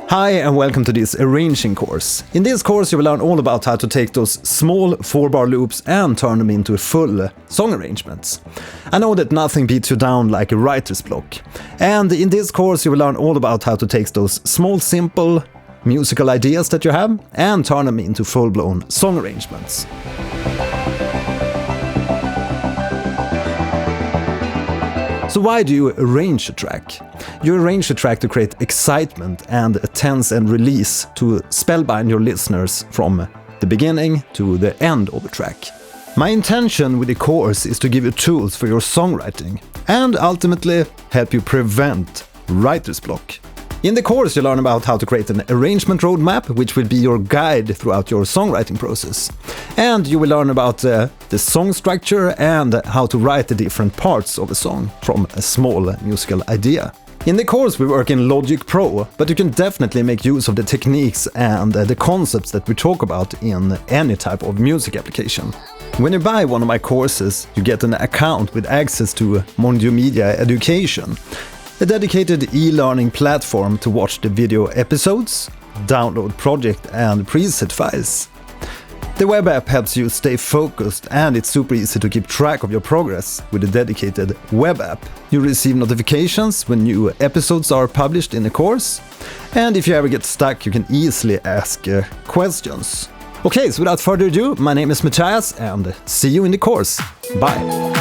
Hi and welcome to this arranging course. In this course you will learn all about how to take those small 4-bar loops and turn them into full song arrangements. I know that nothing beats you down like a writer's block. And in this course you will learn all about how to take those small simple musical ideas that you have and turn them into full-blown song arrangements. So why do you arrange a track? You arrange a track to create excitement and a tense and release to spellbind your listeners from the beginning to the end of a track. My intention with the course is to give you tools for your songwriting and ultimately help you prevent writer's block. In the course, you learn about how to create an arrangement roadmap, which will be your guide throughout your songwriting process. And you will learn about the song structure and how to write the different parts of a song from a small musical idea. In the course, we work in Logic Pro, but you can definitely make use of the techniques and the concepts that we talk about in any type of music application. When you buy one of my courses, you get an account with access to Mondio Media Education, a dedicated e-learning platform to watch the video episodes, download project and preset files. The web app helps you stay focused and it's super easy to keep track of your progress with a dedicated web app. You receive notifications when new episodes are published in the course, and if you ever get stuck you can easily ask questions. Okay, so without further ado, my name is Matthias and see you in the course. Bye!